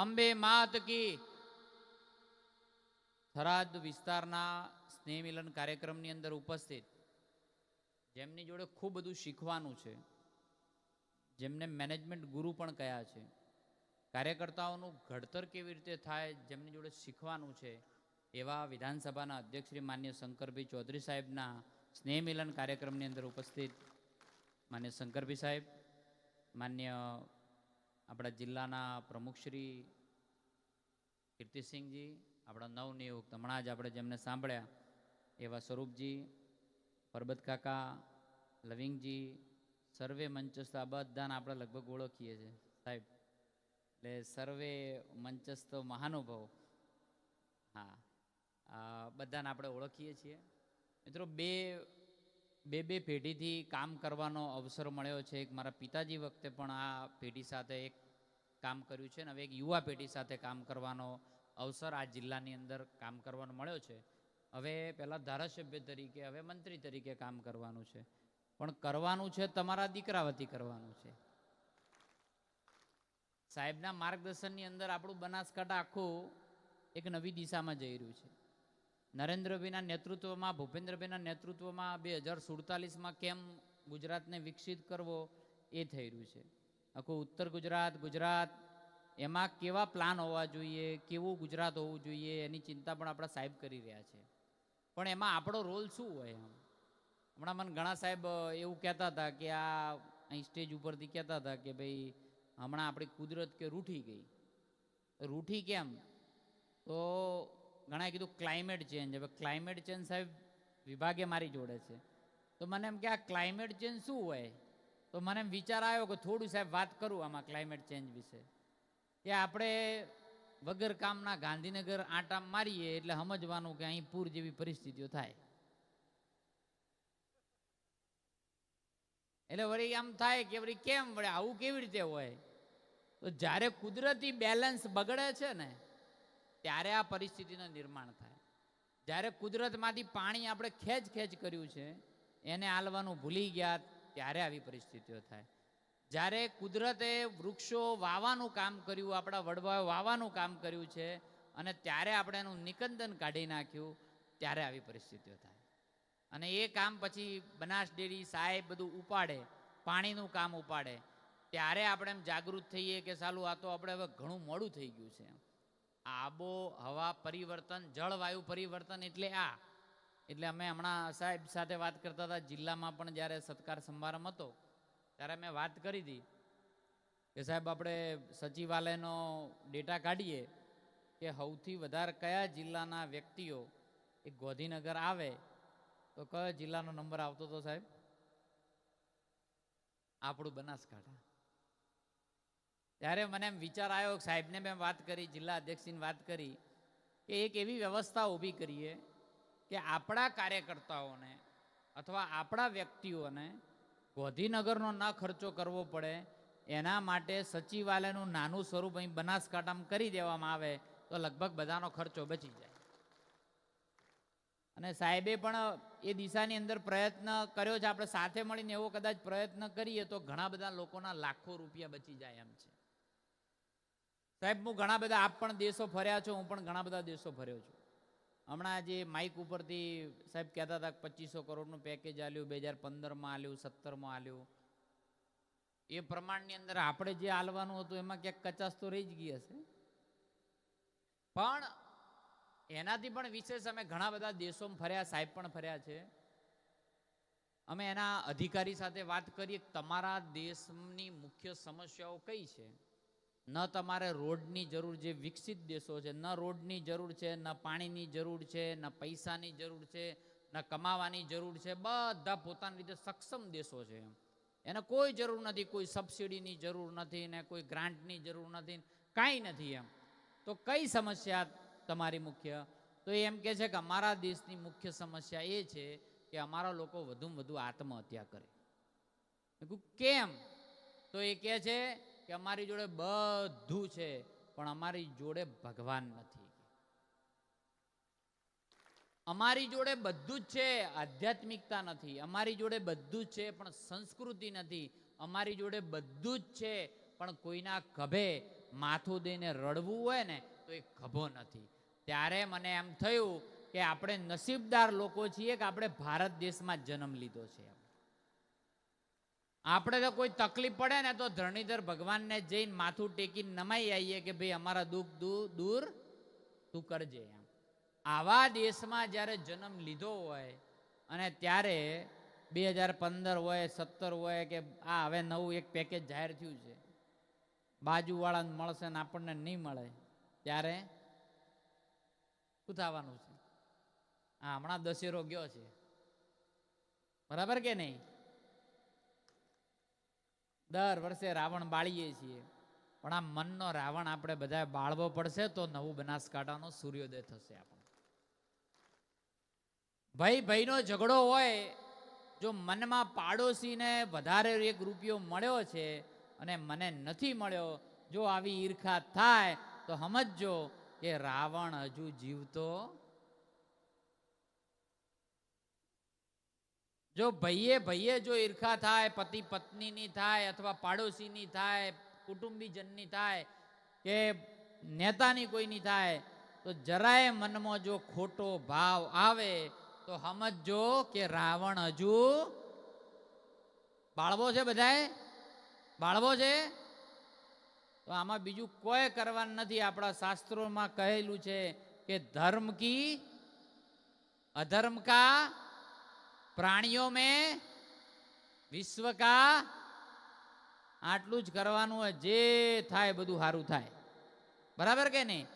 અંબે માત કી. થરાદ વિસ્તારના સ્નેહ મિલન કાર્યક્રમની અંદર ઉપસ્થિત જેમની જોડે ખૂબ બધું શીખવાનું છે, જેમને મેનેજમેન્ટ ગુરુ પણ કયા છે, કાર્યકર્તાઓનું ઘડતર કેવી રીતે થાય જેમની જોડે શીખવાનું છે, એવા વિધાનસભાના અધ્યક્ષ શ્રી માન્ય શંકરભાઈ ચૌધરી સાહેબના સ્નેહ મિલન કાર્યક્રમની અંદર ઉપસ્થિત માન્ય શંકરભાઈ સાહેબ, માન્ય આપણા જિલ્લાના પ્રમુખ શ્રી કીર્તિસિંહજી, આપણા નવનિયુક્ત હમણાં જ આપણે જેમને સાંભળ્યા એવા સ્વરૂપજી, પરબત કાકા, લવિંગજી, સર્વે મંચસ્થ આ બધાને આપણે લગભગ ઓળખીએ છીએ સાહેબ, એટલે સર્વે મંચસ્થ મહાનુભાવ, હા, બધાને આપણે ઓળખીએ છીએ. મિત્રો બે પેઢીથી કામ કરવાનો અવસર મળ્યો છે. એક મારા પિતાજી વખતે પણ આ પેઢી સાથે એક કામ કર્યું છે, અને હવે એક યુવા પેઢી સાથે કામ કરવાનો અવસર આ જિલ્લાની અંદર કામ કરવાનો મળ્યો છે. હવે પહેલાં ધારાસભ્ય તરીકે, હવે મંત્રી તરીકે કામ કરવાનું છે, પણ કરવાનું છે તમારા દીકરા વતી કરવાનું છે. સાહેબના માર્ગદર્શનની અંદર આપણું બનાસકાંઠા આખું એક નવી દિશામાં જઈ રહ્યું છે. નરેન્દ્રભાઈના નેતૃત્વમાં, ભૂપેન્દ્રભાઈના નેતૃત્વમાં 2047માં કેમ ગુજરાતને વિકસિત કરવો એ થઈ રહ્યું છે. આખું ઉત્તર ગુજરાત એમાં કેવા પ્લાન હોવા જોઈએ, કેવું ગુજરાત હોવું જોઈએ, એની ચિંતા પણ આપણા સાહેબ કરી રહ્યા છે. પણ એમાં આપણો રોલ શું હોય? હમણાં મને ઘણા સાહેબ એવું કહેતા હતા કે આ અહીં સ્ટેજ ઉપરથી કહેતા હતા કે ભાઈ હમણાં આપણી કુદરત કે રૂઠી ગઈ. રૂઠી કેમ? તો ઘણાએ કીધું ક્લાઇમેટ ચેન્જ. હવે ક્લાઇમેટ ચેન્જ સાહેબ વિભાગે મારી જોડે છે, તો મને એમ કે આ ક્લાઇમેટ ચેન્જ શું હોય? તો મને એમ વિચાર આવ્યો કે થોડું સાહેબ વાત કરું આમાં ક્લાઇમેટ ચેન્જ વિશે. કે આપણે વગર કામના ગાંધીનગર આંટા મારીએ એટલે સમજવાનું કે અહીં પૂર જેવી પરિસ્થિતિઓ થાય. એટલે વળી આમ થાય કે વળી કેમ વળે આવું કેવી રીતે હોય? તો જ્યારે કુદરતી બેલેન્સ બગડે છે ને ત્યારે આ પરિસ્થિતિનું નિર્માણ થાય. જ્યારે કુદરતમાંથી પાણી આપણે ખેંચ કર્યું છે, એને આલવાનું ભૂલી ગયા ત્યારે આવી પરિસ્થિતિઓ થાય. જ્યારે કુદરતે વૃક્ષો વાવવાનું કામ કર્યું, આપણા વડવાઓ વાવવાનું કામ કર્યું છે, અને ત્યારે આપણે એનું નિકંદન કાઢી નાખ્યું ત્યારે આવી પરિસ્થિતિઓ થાય. અને એ કામ પછી બનાસ ડેરી સાહેબ બધું ઉપાડે, પાણીનું કામ ઉપાડે, ત્યારે આપણે એમ જાગૃત થઈએ કે સાલું આ તો આપણે હવે ઘણું મોડું થઈ ગયું છે. આબોહવા પરિવર્તન, જળવાયુ પરિવર્તન એટલે આ. એટલે અમે હમણાં સાહેબ સાથે વાત કરતા હતા, જિલ્લામાં પણ જ્યારે સત્કાર સમારંભ હતો ત્યારે મેં વાત કરી હતી કે સાહેબ આપણે સચિવાલયનો ડેટા કાઢીએ કે સૌથી વધારે કયા જિલ્લાના વ્યક્તિઓ એ ગોધીનગર આવે તો કયો જિલ્લાનો નંબર આવતો હતો સાહેબ? આપણું બનાસકાંઠા. ત્યારે મને એમ વિચાર આવ્યો, સાહેબને મેં વાત કરી, જિલ્લા અધ્યક્ષની વાત કરી કે એક એવી વ્યવસ્થા ઊભી કરીએ કે આપણા કાર્યકર્તાઓને અથવા આપણા વ્યક્તિઓને ગોધીનગરનો ના ખર્ચો કરવો પડે, એના માટે સચિવાલયનું નાનું સ્વરૂપ અહીં બનાસકાંઠામાં કરી દેવામાં આવે તો લગભગ બધાનો ખર્ચો બચી જાય. અને સાહેબે પણ એ દિશાની અંદર પ્રયત્ન કર્યો છે. આપણે સાથે મળીને એવો કદાચ પ્રયત્ન કરીએ તો ઘણા બધા લોકોના લાખો રૂપિયા બચી જાય એમ છે. સાહેબ હું ઘણા બધા, આપ પણ દેશો ફર્યા છો, હું પણ ઘણા બધા દેશો ફર્યો છું. હમણાં જે માઇક ઉપરથી સાહેબ કહેતા હતા 2500 કરોડનું પેકેજ આલ્યું, 2015માં આલ્યું, 17માં આલ્યું. એ પ્રમાણની અંદર આપણે જે આલવાનું હતું એમાં ક્યાંક કચાશ તો રહી જ ગઈ હશે. પણ એનાથી પણ વિશેષ અમે ઘણા બધા દેશોમાં ફર્યા, સાહેબ પણ ફર્યા છે. અમે એના અધિકારી સાથે વાત કરીએ તમારા દેશની મુખ્ય સમસ્યાઓ કઈ છે. ન તમારે રોડની જરૂર, જે વિકસિત દેશો છે, ન રોડની જરૂર છે, ન પાણીની જરૂર છે, ન પૈસાની જરૂર છે, ન કમાવાની જરૂર છે. બધા પોતાની રીતે સક્ષમ દેશો છે. એને કોઈ જરૂર નથી, કોઈ સબસિડીની જરૂર નથી, ને કોઈ ગ્રાન્ટની જરૂર નથી, કાંઈ નથી. એમ તો કઈ સમસ્યા તમારી મુખ્ય? તો એમ કે છે કે અમારા દેશની મુખ્ય સમસ્યા એ છે કે અમારા લોકો વધુમાં વધુ આત્મહત્યા કરે. કેમ? તો એ કહે છે કે અમારી જોડે બધું છે પણ અમારી જોડે ભગવાન નથી. અમારી જોડે બધું જ છે, આધ્યાત્મિકતા નથી. અમારી જોડે બધું જ છે પણ સંસ્કૃતિ નથી. અમારી જોડે બધું જ છે પણ કોઈના ખભે માથું દઈને રડવું હોય ને તો એ ખભો નથી. ત્યારે મને એમ થયું કે આપણે નસીબદાર લોકો છીએ કે આપણે ભારત દેશમાં જન્મ લીધો છે. આપણે તો કોઈ તકલીફ પડે ને તો ધરણીધર ભગવાનને જઈને માથું ટેકીને નમાઈ આવીએ કે ભાઈ અમારા દુઃખ દૂર તું કરજે. એમ આવા દેશમાં જ્યારે જન્મ લીધો હોય અને ત્યારે 2015 હોય 17 હોય કે આ હવે નવું એક પેકેજ જાહેર થયું છે, બાજુવાળાને મળશે ને આપણને નહીં મળે, ત્યારે શું થવાનું છે? હા, હમણાં દશેરો ગયો છે, બરાબર કે નહીં? દર વર્ષે રાવણ બાળીએ છીએ, પણ આ મનનો રાવણ આપણે બધા બાળવો પડશે તો નવું બનાસકાંઠાનો સૂર્યોદય થશે. આપણે ભાઈનો ઝઘડો હોય, જો મનમાં પાડોશીને વધારે 1 રૂપિયો મળ્યો છે અને મને નથી મળ્યો, જો આવી ઈર્ખા થાય તો સમજજો કે રાવણ હજુ જીવતો. જો ભાઈએ જો ઈર્ખા થાય, પતિ પત્નીની થાય અથવા પાડોશીની થાય, કુટુંબીજનની થાય કે નેતાની કોઈની થાય, તો જરાય મનમાં જો ખોટો ભાવ આવે તો સમજજો કે રાવણ હજુ બાળવો છે. બધાએ બાળવો છે. તો આમાં બીજું કોઈ કરવાનું નથી. આપણા શાસ્ત્રોમાં કહેલું છે કે ધર્મ કી અધર્મ કા પ્રાણીઓ મેં વિશ્વ કા, આટલું જ કરવાનું હોય. જે થાય બધું સારું થાય, બરાબર કે નહીં?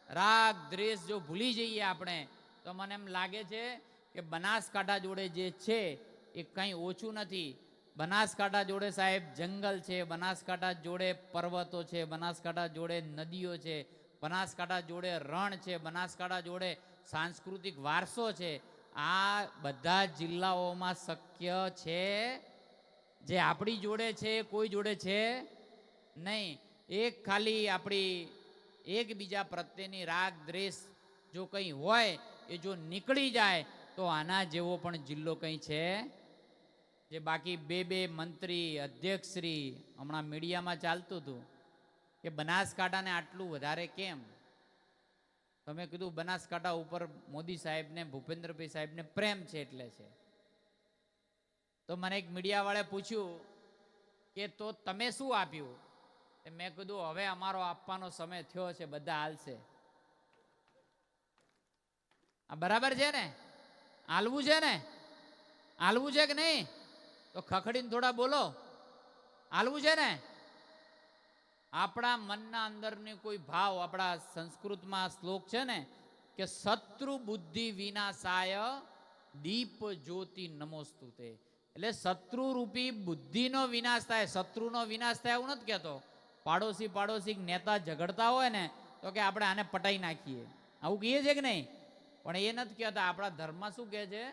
રાગ દ્વેષ જો ભૂલી જઈએ આપણે તો મને એમ લાગે છે કે બનાસકાંઠા જોડે જે છે એ કંઈ ઓછું નથી. બનાસકાંઠા જોડે સાહેબ જંગલ છે, બનાસકાંઠા જોડે પર્વતો છે, બનાસકાંઠા જોડે નદીઓ છે, બનાસકાંઠા જોડે રણ છે, બનાસકાંઠા જોડે સાંસ્કૃતિક વારસો છે. આ બધા જિલ્લાઓમાં શક્ય છે જે આપણી જોડે છે, કોઈ જોડે છે નહીં. એક ખાલી આપણી એકબીજા પ્રત્યેની રાગ દ્વેષ જો કંઈ હોય એ જો નીકળી જાય તો આના જેવો પણ જિલ્લો કંઈ છે. જે બાકી બે મંત્રી અધ્યક્ષશ્રી હમણાં મીડિયામાં ચાલતું હતું કે બનાસકાંઠાને આટલું વધારે કેમ? તમે કીધું બનાસકાંઠા ઉપર મોદી સાહેબને, ભૂપેન્દ્રભાઈ સાહેબને પ્રેમ છે એટલે છે. તો મને એક મીડિયા વાળે પૂછ્યું કે તો તમે શું આપ્યું? મેં કીધું હવે અમારો આપવાનો સમય થયો છે, બધા હાલશે. આ બરાબર છે ને? હાલવું છે ને? હાલવું છે કે નહીં? તો ખખડીને થોડા બોલો. હાલવું છે ને? આપણા મનના અંદરની કોઈ ભાવ, આપણા સંસ્કૃતમાં શ્લોક છે ને કે શત્રુ બુદ્ધિ વિનાશાય દીપ જ્યોતિ નમોસ્તુતે. એટલે શત્રુ રૂપી બુદ્ધિનો વિનાશ થાય. શત્રુનો વિનાશ થાય એવું નથી કહેતો. પાડોશી નેતા ઝઘડતા હોય ને તો કે આપણે આને પટાઈ નાખીએ, આવું કહીએ છે કે નહીં? પણ એ નથી કહેતા. આપણા ધર્મમાં શું કહે છે?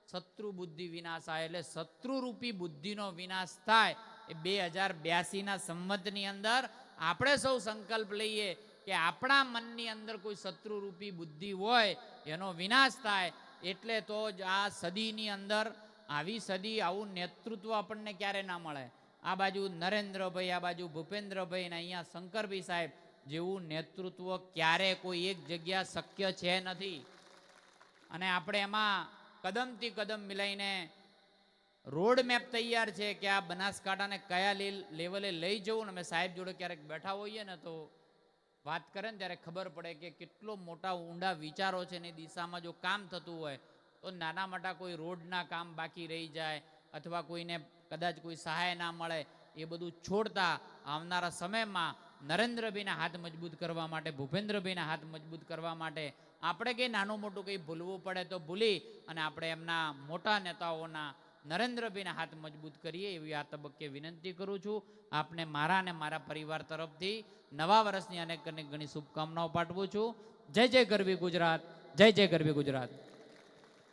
શત્રુ બુદ્ધિ વિનાશાય. એટલે શત્રુ રૂપી બુદ્ધિનો વિનાશ થાય. એ 2082ના સંવતની અંદર આપણે સૌ સંકલ્પ લઈએ કે આપણા મનની અંદર કોઈ શત્રુરૂપી બુદ્ધિ હોય એનો વિનાશ થાય. એટલે તો જ આ સદીની અંદર આવી સદી, આવું નેતૃત્વ આપણને ક્યારે ના મળે. આ બાજુ નરેન્દ્રભાઈ, આ બાજુ ભૂપેન્દ્રભાઈ ને અહીંયા શંકરભાઈ સાહેબ જેવું નેતૃત્વ ક્યારે કોઈ એક જગ્યા શક્ય છે નથી. અને આપણે એમાં કદમથી કદમ મિલાઈને રોડ મેપ તૈયાર છે કે આ બનાસકાંઠાને કયા લેવલે લઈ જવું. ને અમે સાહેબ જોડે ક્યારેક બેઠા હોઈએ ને તો વાત કરે ને ત્યારે ખબર પડે કે કેટલો મોટા ઊંડા વિચારો છે એની દિશામાં જો કામ થતું હોય તો નાના મોટા કોઈ રોડના કામ બાકી રહી જાય અથવા કોઈને કદાચ કોઈ સહાય ના મળે, એ બધું છોડતા આવનારા સમયમાં નરેન્દ્રભાઈના હાથ મજબૂત કરવા માટે, ભૂપેન્દ્રભાઈના હાથ મજબૂત કરવા માટે આપણે કંઈ નાનું મોટું કંઈ ભૂલવું પડે તો ભૂલી અને આપણે એમના મોટા નેતાઓના નરેન્દ્રભાઈના હાથ મજબૂત કરીએ એવી આ તબક્કે વિનંતી કરું છું. આપને મારા અને મારા પરિવાર તરફથી નવા વર્ષની અનેક ઘણી શુભકામનાઓ પાઠવું છું. જય જય ગરવી ગુજરાત, જય જય ગરવી ગુજરાત.